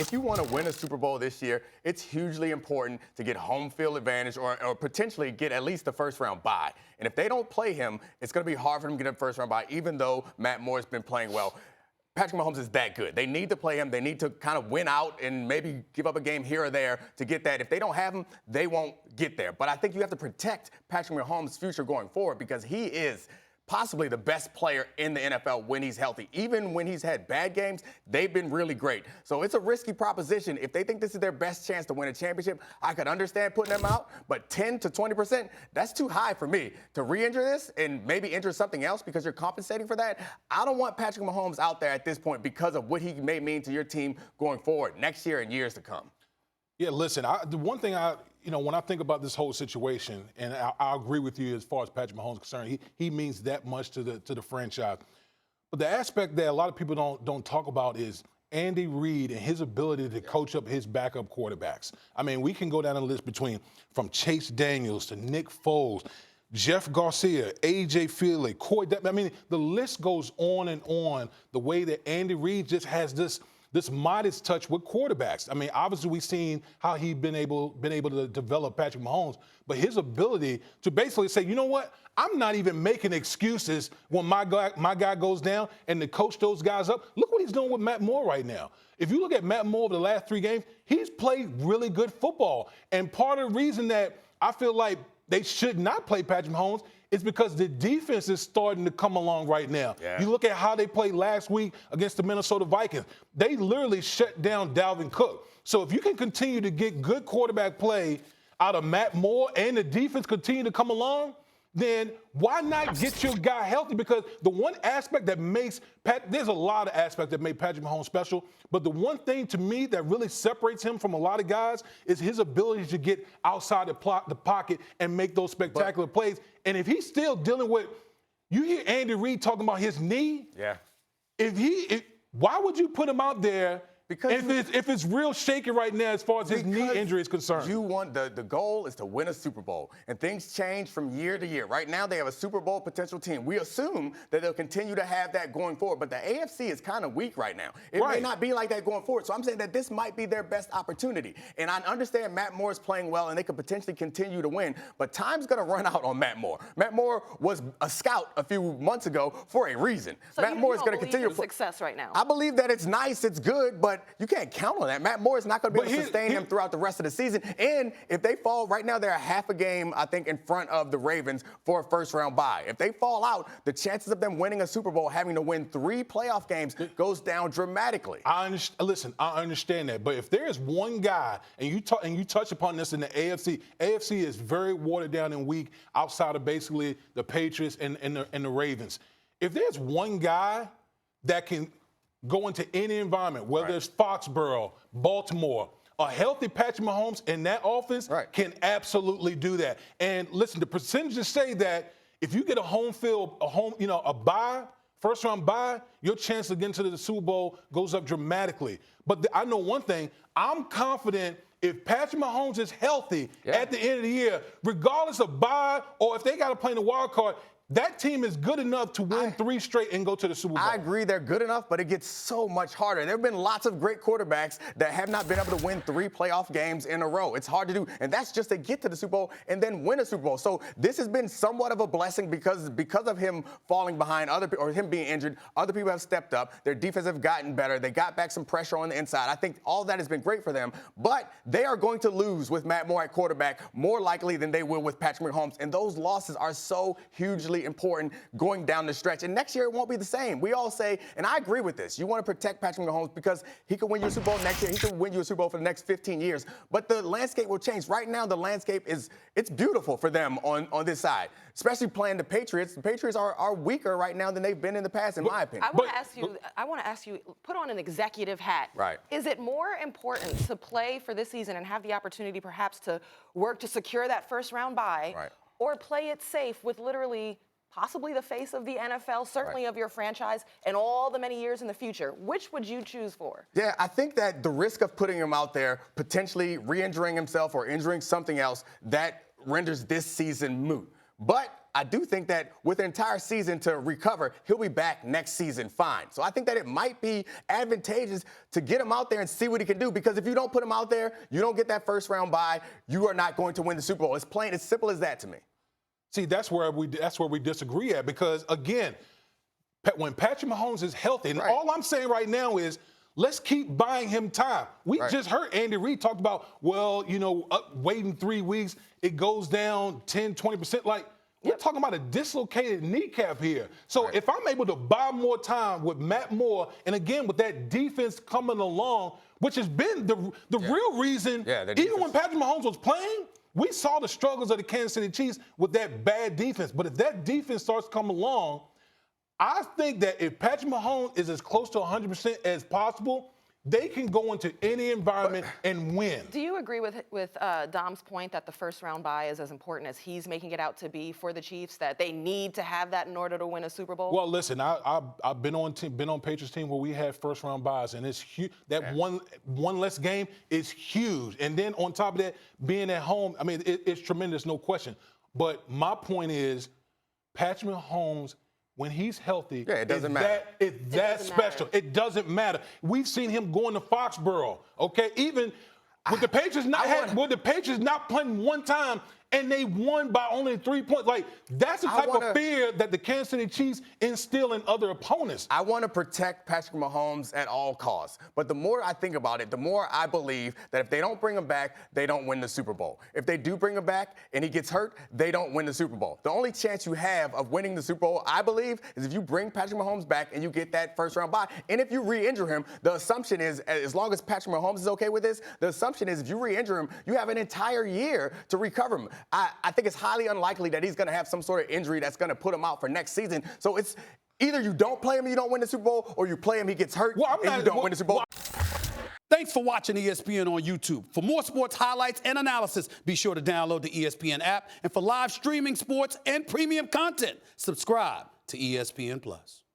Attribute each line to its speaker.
Speaker 1: if you want to win a Super Bowl this year, it's hugely important to get home field advantage or potentially get at least the first-round bye. And if they don't play him, it's going to be hard for them to get a first-round bye, even though Matt Moore's been playing well. Patrick Mahomes is that good. They need to play him. They need to kind of win out and maybe give up a game here or there to get that. If they don't have him, they won't get there. But I think you have to protect Patrick Mahomes' future going forward because he is possibly the best player in the NFL when he's healthy. Even when he's had bad games, they've been really great. So it's a risky proposition. If they think this is their best chance to win a championship, I could understand putting them out, but 10 to 20%, that's too high for me. To re-injure this and maybe injure something else because you're compensating for that, I don't want Patrick Mahomes out there at this point because of what he may mean to your team going forward next year and years to come.
Speaker 2: Yeah, listen, the one thing when I think about this whole situation, and I agree with you as far as Patrick Mahomes is concerned, he means that much to the franchise. But the aspect that a lot of people don't talk about is Andy Reid and his ability to coach up his backup quarterbacks. I mean, we can go down the list from Chase Daniels to Nick Foles, Jeff Garcia, A.J. Feely, Corey. I mean, the list goes on and on. The way that Andy Reid just has this modest touch with quarterbacks. I mean, obviously we've seen how he's been able to develop Patrick Mahomes, but his ability to basically say, you know what, I'm not even making excuses when my guy goes down and to coach those guys up. Look what he's doing with Matt Moore right now. If you look at Matt Moore over the last 3 games, he's played really good football. And part of the reason that I feel like they should not play Patrick Mahomes is because the defense is starting to come along right now. Yeah. You look at how they played last week against the Minnesota Vikings. They literally shut down Dalvin Cook. So if you can continue to get good quarterback play out of Matt Moore and the defense continue to come along, then why not get your guy healthy? Because the one aspect that makes there's a lot of aspects that make Patrick Mahomes special, but the one thing to me that really separates him from a lot of guys is his ability to get outside the pocket and make those spectacular plays. And if he's still dealing with, you hear Andy Reid talking about his knee.
Speaker 1: Yeah.
Speaker 2: Why would you put him out there? Because if it's real shaky right now as far as his knee injury is concerned.
Speaker 1: You want the goal is to win a Super Bowl, and things change from year to year. Right now they have a Super Bowl potential team. We assume that they'll continue to have that going forward, but the AFC is kind of weak right now. It may not be like that going forward. So I'm saying that this might be their best opportunity. And I understand Matt Moore is playing well and they could potentially continue to win, but time's going to run out on Matt Moore. Matt Moore was a scout a few months ago for a reason.
Speaker 3: So
Speaker 1: Matt Moore is going to continue
Speaker 3: success right now.
Speaker 1: I believe that it's nice, it's good, but you can't count on that. Matt Moore is not going to be able to sustain him throughout the rest of the season. And if they fall, right now they're a half a game, I think, in front of the Ravens for a first-round bye. If they fall out, the chances of them winning a Super Bowl, having to win 3 playoff games, goes down dramatically.
Speaker 2: Listen, I understand that. But if there is one guy, and you touch upon this in the AFC is very watered down and weak outside of basically the Patriots and the Ravens. If there's one guy that can go into any environment, whether it's Foxborough, Baltimore, a healthy Patrick Mahomes in that offense can absolutely do that. And listen, the percentages say that if you get a bye, first round bye, your chance of getting to the Super Bowl goes up dramatically. But I know one thing, I'm confident if Patrick Mahomes is healthy at the end of the year, regardless of bye or if they got to play in the wild card, that team is good enough to win 3 straight and go to the Super Bowl.
Speaker 1: I agree they're good enough, but it gets so much harder. There have been lots of great quarterbacks that have not been able to win 3 playoff games in a row. It's hard to do, and that's just to get to the Super Bowl and then win a Super Bowl. So this has been somewhat of a blessing because of him falling behind or him being injured. Other people have stepped up. Their defense have gotten better. They got back some pressure on the inside. I think all that has been great for them, but they are going to lose with Matt Moore at quarterback more likely than they will with Patrick Mahomes, and those losses are so hugely important going down the stretch. And next year, it won't be the same. We all say, and I agree with this, you want to protect Patrick Mahomes because he could win you a Super Bowl next year. He could win you a Super Bowl for the next 15 years. But the landscape will change. Right now, the landscape it's beautiful for them on this side, especially playing the Patriots. The Patriots are weaker right now than they've been in the past, in my opinion.
Speaker 3: I want to ask you, put on an executive hat.
Speaker 1: Right.
Speaker 3: Is it more important to play for this season and have the opportunity perhaps to work to secure that first-round bye, or play it safe with literally possibly the face of the NFL, certainly of your franchise, and all the many years in the future? Which would you choose for?
Speaker 1: Yeah, I think that the risk of putting him out there, potentially re-injuring himself or injuring something else, that renders this season moot. But I do think that with the entire season to recover, he'll be back next season fine. So I think that it might be advantageous to get him out there and see what he can do, because if you don't put him out there, you don't get that first round bye, you are not going to win the Super Bowl. It's plain, as simple as that to me.
Speaker 2: See, that's where we disagree at, because, again, when Patrick Mahomes is healthy, and all I'm saying right now is let's keep buying him time. We just heard Andy Reid talk about, well, waiting 3 weeks, it goes down 10, 20%. Like, we're talking about a dislocated kneecap here. So if I'm able to buy more time with Matt Moore, and again, with that defense coming along, which has been the real reason, even when Patrick Mahomes was playing, we saw the struggles of the Kansas City Chiefs with that bad defense. But if that defense starts to come along, I think that if Patrick Mahomes is as close to 100% as possible, they can go into any environment and win.
Speaker 3: Do you agree with Dom's point that the first round bye is as important as he's making it out to be for the Chiefs, that they need to have that in order to win a Super Bowl?
Speaker 2: Well, listen, I've been on Patriots team where we had first round byes, and it's huge. That one less game is huge. And then on top of that, being at home, I mean, it's tremendous, no question. But my point is, Patrick Mahomes, when he's healthy,
Speaker 1: it doesn't matter.
Speaker 2: It's that special. It doesn't matter. We've seen him going to Foxborough, okay? Even with the Patriots not playing one time, and they won by only 3 points. Like, that's the type of fear that the Kansas City Chiefs instill in other opponents.
Speaker 1: I want to protect Patrick Mahomes at all costs. But the more I think about it, the more I believe that if they don't bring him back, they don't win the Super Bowl. If they do bring him back and he gets hurt, they don't win the Super Bowl. The only chance you have of winning the Super Bowl, I believe, is if you bring Patrick Mahomes back and you get that first round bye. And if you re-injure him, the assumption is, as long as Patrick Mahomes is okay with this, the assumption is if you re-injure him, you have an entire year to recover him. I think it's highly unlikely that he's going to have some sort of injury that's going to put him out for next season. So it's either you don't play him and you don't win the Super Bowl, or you play him, he gets hurt, and you don't win the Super Bowl.
Speaker 4: Thanks for watching ESPN on YouTube. For more sports highlights and analysis, be sure to download the ESPN app. And for live streaming sports and premium content, subscribe to ESPN+.